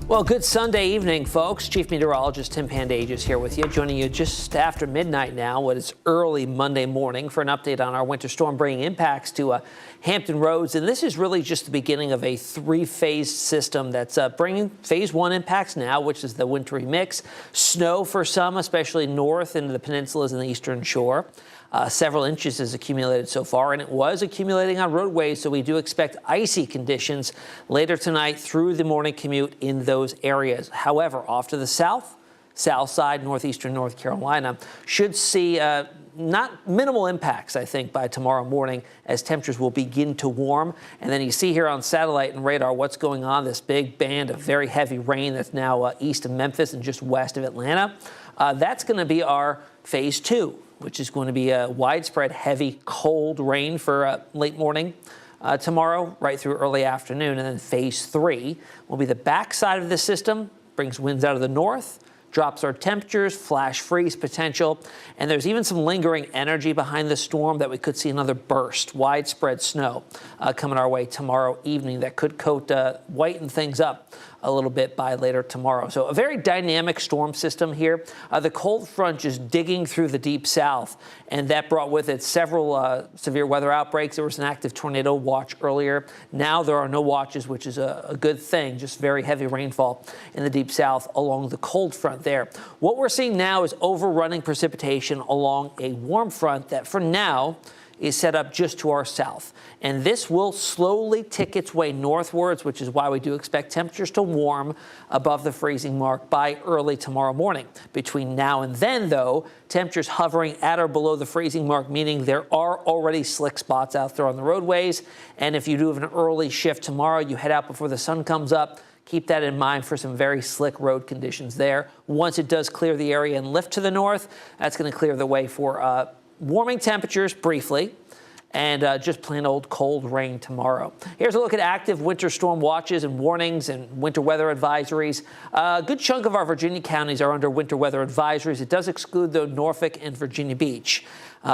Well, good Sunday evening, folks. Chief Meteorologist Tim Pandajis here with you, joining you just after midnight now, what is early Monday morning, for an update on our winter storm bringing impacts to Hampton Roads. And this is really just the beginning of a three-phase system that's bringing phase one impacts now, which is the wintry mix. Snow for some, especially north into the peninsulas and the eastern shore. Several inches is accumulated so far, and it was accumulating on roadways, so we do expect icy conditions later tonight through the morning commute in those areas. However, off to the south side, northeastern North Carolina, should see not minimal impacts, I think, by tomorrow morning as temperatures will begin to warm. And then you see here on satellite and radar what's going on, this big band of very heavy rain that's now east of Memphis and just west of Atlanta. That's going to be our phase two, which is going to be a widespread heavy cold rain for late morning tomorrow right through early afternoon. And then phase three will be the backside of the system, brings winds out of the north, drops our temperatures, flash freeze potential, and there's even some lingering energy behind the storm that we could see another burst, widespread snow coming our way tomorrow evening that could whiten things up a little bit by later tomorrow. So a very dynamic storm system here. The cold front just digging through the deep south, and that brought with it several severe weather outbreaks. There was an active tornado watch earlier. Now there are no watches, which is a good thing, just very heavy rainfall in the deep south along the cold front there. What we're seeing now is overrunning precipitation along a warm front that for now is set up just to our south. And this will slowly tick its way northwards, which is why we do expect temperatures to warm above the freezing mark by early tomorrow morning. Between now and then, though, temperatures hovering at or below the freezing mark, meaning there are already slick spots out there on the roadways. And if you do have an early shift tomorrow, you head out before the sun comes up, keep that in mind for some very slick road conditions there. Once it does clear the area and lift to the north, that's going to clear the way for warming temperatures briefly, and just plain old cold rain tomorrow. Here's a look at active winter storm watches and warnings and winter weather advisories. A good chunk of our Virginia counties are under winter weather advisories. It does exclude, though, Norfolk and Virginia Beach.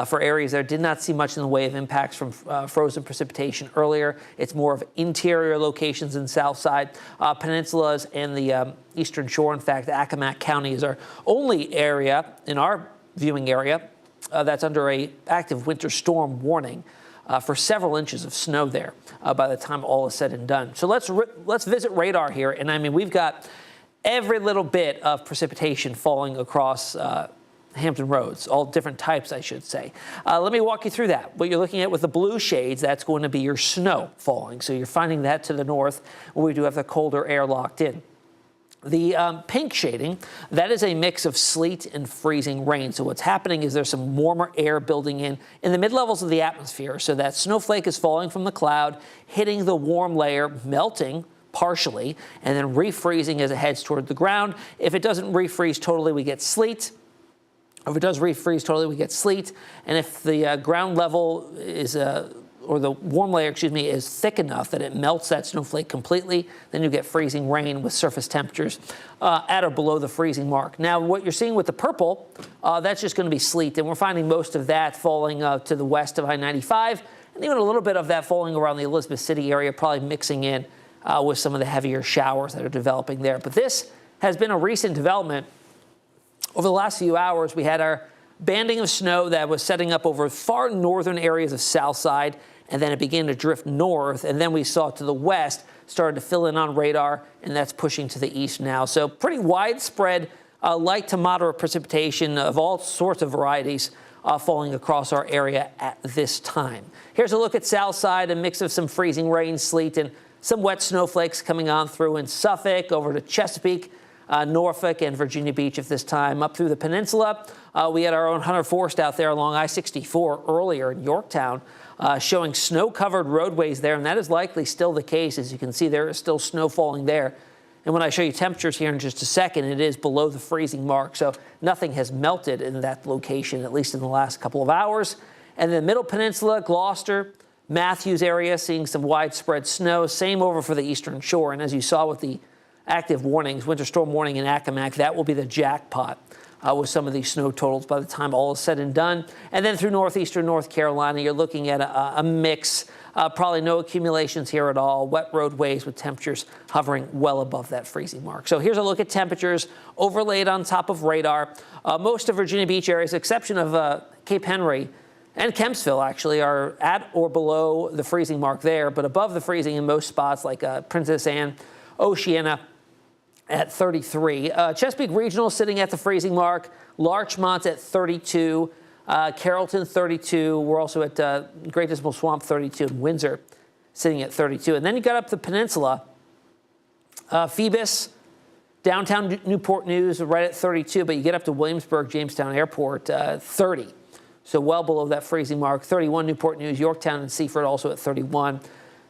For areas that did not see much in the way of impacts from frozen precipitation earlier. It's more of interior locations in south side, peninsulas, and the eastern shore. In fact, Accomack County is our only area in our viewing area that's under a active winter storm warning for several inches of snow there by the time all is said and done. So let's visit radar here. And I mean, we've got every little bit of precipitation falling across Hampton Roads, all different types, I should say. Let me walk you through that. What you're looking at with the blue shades, that's going to be your snow falling. So you're finding that to the north where we do have the colder air locked in. The pink shading, that is a mix of sleet and freezing rain. So what's happening is there's some warmer air building in the mid-levels of the atmosphere. So that snowflake is falling from the cloud, hitting the warm layer, melting partially, and then refreezing as it heads toward the ground. If it doesn't refreeze totally, we get sleet. If it does refreeze totally, we get sleet. And if the ground level is or the warm layer, is thick enough that it melts that snowflake completely, then you get freezing rain with surface temperatures at or below the freezing mark. Now, what you're seeing with the purple, that's just going to be sleet, and we're finding most of that falling to the west of I-95, and even a little bit of that falling around the Elizabeth City area, probably mixing in with some of the heavier showers that are developing there. But this has been a recent development. Over the last few hours, we had our banding of snow that was setting up over far northern areas of South Side, and then it began to drift north, and then we saw to the west, started to fill in on radar, and that's pushing to the east now. So pretty widespread light to moderate precipitation of all sorts of varieties falling across our area at this time. Here's a look at South Side, a mix of some freezing rain, sleet, and some wet snowflakes coming on through in Suffolk, over to Chesapeake, Norfolk, and Virginia Beach at this time. Up through the peninsula, we had our own Hunter Forest out there along I-64 earlier in Yorktown, showing snow-covered roadways there, and that is likely still the case. As you can see, there is still snow falling there. And when I show you temperatures here in just a second, it is below the freezing mark, so nothing has melted in that location, at least in the last couple of hours. And the Middle Peninsula, Gloucester, Matthews area, seeing some widespread snow. Same over for the eastern shore, and as you saw with the active warnings, winter storm warning in Accomack, that will be the jackpot with some of these snow totals by the time all is said and done. And then through northeastern North Carolina, you're looking at a mix. Probably no accumulations here at all. Wet roadways with temperatures hovering well above that freezing mark. So here's a look at temperatures overlaid on top of radar. Most of Virginia Beach areas, exception of Cape Henry and Kempsville, actually, are at or below the freezing mark there, but above the freezing in most spots like Princess Anne, Oceana at 33. Chesapeake Regional sitting at the freezing mark. Larchmont at 32. Carrollton 32. We're also at Great Dismal Swamp 32, and Windsor sitting at 32. And then you got up the peninsula. Phoebus, downtown Newport News right at 32, but you get up to Williamsburg, Jamestown Airport 30. So well below that freezing mark. 31 Newport News, Yorktown and Seaford also at 31.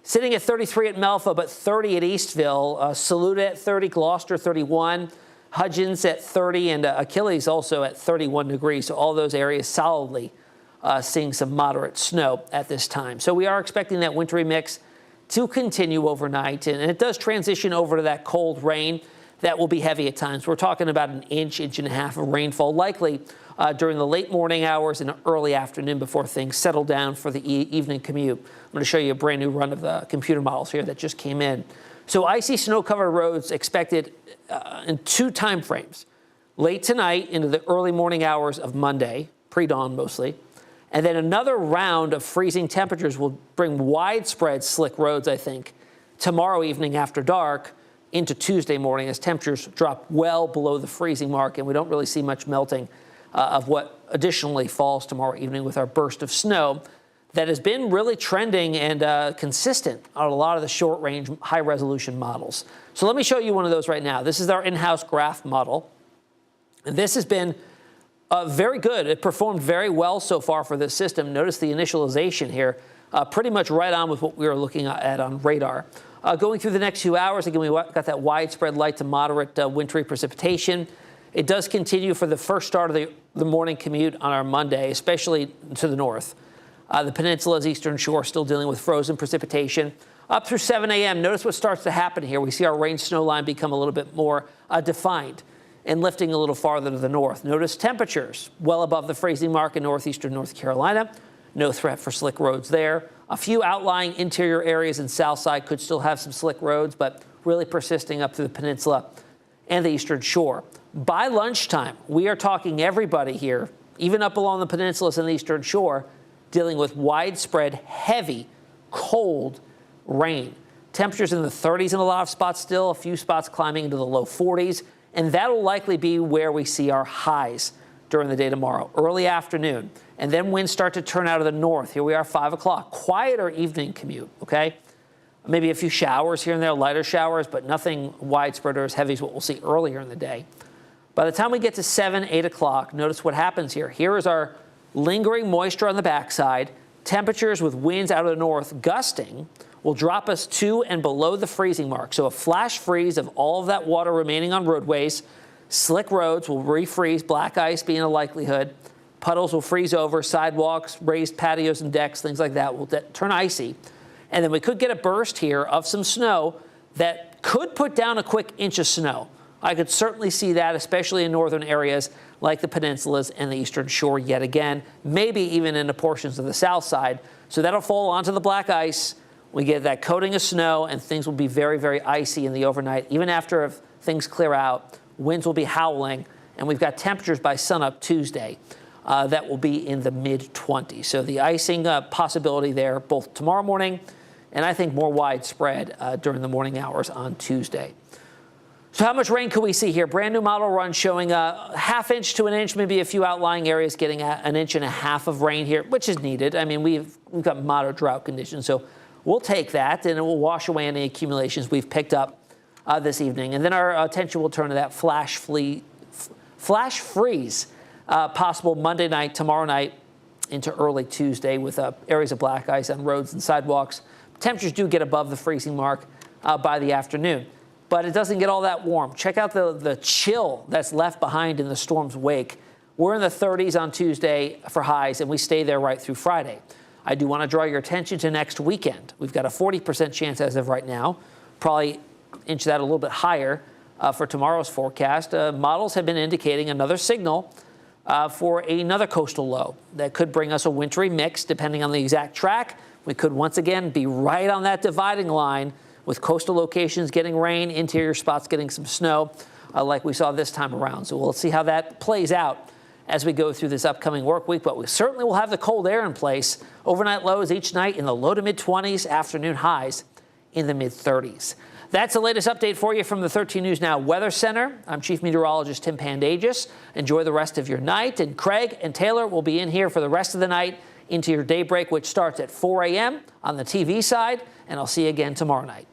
Sitting at 33 at Melfa, but 30 at Eastville. Saluda at 30, Gloucester 31. Hudgens at 30, and Achilles also at 31 degrees. So all those areas solidly seeing some moderate snow at this time. So we are expecting that wintry mix to continue overnight, and it does transition over to that cold rain that will be heavy at times. We're talking about an inch and a half of rainfall, likely during the late morning hours and early afternoon before things settle down for the evening commute. I'm going to show you a brand new run of the computer models here that just came in. So icy snow-covered roads expected in two time frames. Late tonight into the early morning hours of Monday, pre-dawn mostly. And then another round of freezing temperatures will bring widespread slick roads, I think, tomorrow evening after dark into Tuesday morning as temperatures drop well below the freezing mark, and we don't really see much melting of what additionally falls tomorrow evening with our burst of snow that has been really trending and consistent on a lot of the short-range, high-resolution models. So let me show you one of those right now. This is our in-house graph model. And this has been very good. It performed very well so far for this system. Notice the initialization here, pretty much right on with what we were looking at on radar. Going through the next few hours, again, we got that widespread light to moderate wintry precipitation. It does continue for the first start of the morning commute on our Monday, especially to the north. The peninsula's eastern shore still dealing with frozen precipitation. Up through 7 a.m., notice what starts to happen here. We see our rain-snow line become a little bit more defined and lifting a little farther to the north. Notice temperatures well above the freezing mark in northeastern North Carolina. No threat for slick roads there. A few outlying interior areas in south side could still have some slick roads, but really persisting up through the peninsula and the eastern shore. By lunchtime, we are talking everybody here, even up along the peninsulas and the eastern shore, dealing with widespread, heavy, cold rain. Temperatures in the 30s in a lot of spots still, a few spots climbing into the low 40s, and that'll likely be where we see our highs during the day tomorrow, early afternoon. And then winds start to turn out of the north. Here we are, 5 o'clock. Quieter evening commute, okay? Maybe a few showers here and there, lighter showers, but nothing widespread or as heavy as what we'll see earlier in the day. By the time we get to 7, 8 o'clock, notice what happens here. Here is our lingering moisture on the backside. Temperatures with winds out of the north gusting will drop us to and below the freezing mark. So a flash freeze of all of that water remaining on roadways. Slick roads will refreeze, black ice being a likelihood. Puddles will freeze over, sidewalks, raised patios and decks, things like that will turn icy. And then we could get a burst here of some snow that could put down a quick inch of snow. I could certainly see that, especially in northern areas like the peninsulas and the eastern shore yet again, maybe even into portions of the south side. So that'll fall onto the black ice. We get that coating of snow, and things will be very, very icy in the overnight. Even after things clear out, winds will be howling, and we've got temperatures by sunup Tuesday that will be in the mid-20s. So the icing possibility there both tomorrow morning and I think more widespread during the morning hours on Tuesday. So how much rain could we see here? Brand new model run showing a ½ inch to an inch, maybe a few outlying areas getting an inch and a half of rain here, which is needed. I mean, we've got moderate drought conditions, so we'll take that, and it will wash away any accumulations we've picked up this evening. And then our attention will turn to that flash freeze possible Monday night, tomorrow night into early Tuesday with areas of black ice on roads and sidewalks. Temperatures do get above the freezing mark by the afternoon, but it doesn't get all that warm. Check out the chill that's left behind in the storm's wake. We're in the 30s on Tuesday for highs, and we stay there right through Friday. I do want to draw your attention to next weekend. We've got a 40% chance as of right now, probably inch that a little bit higher for tomorrow's forecast. Models have been indicating another signal for another coastal low that could bring us a wintry mix. Depending on the exact track, we could once again be right on that dividing line, with coastal locations getting rain, interior spots getting some snow, like we saw this time around. So we'll see how that plays out as we go through this upcoming work week. But we certainly will have the cold air in place. Overnight lows each night in the low to mid 20s, afternoon highs in the mid 30s. That's the latest update for you from the 13 News Now Weather Center. I'm Chief Meteorologist Tim Pandajis. Enjoy the rest of your night. And Craig and Taylor will be in here for the rest of the night into your daybreak, which starts at 4 a.m. on the TV side. And I'll see you again tomorrow night.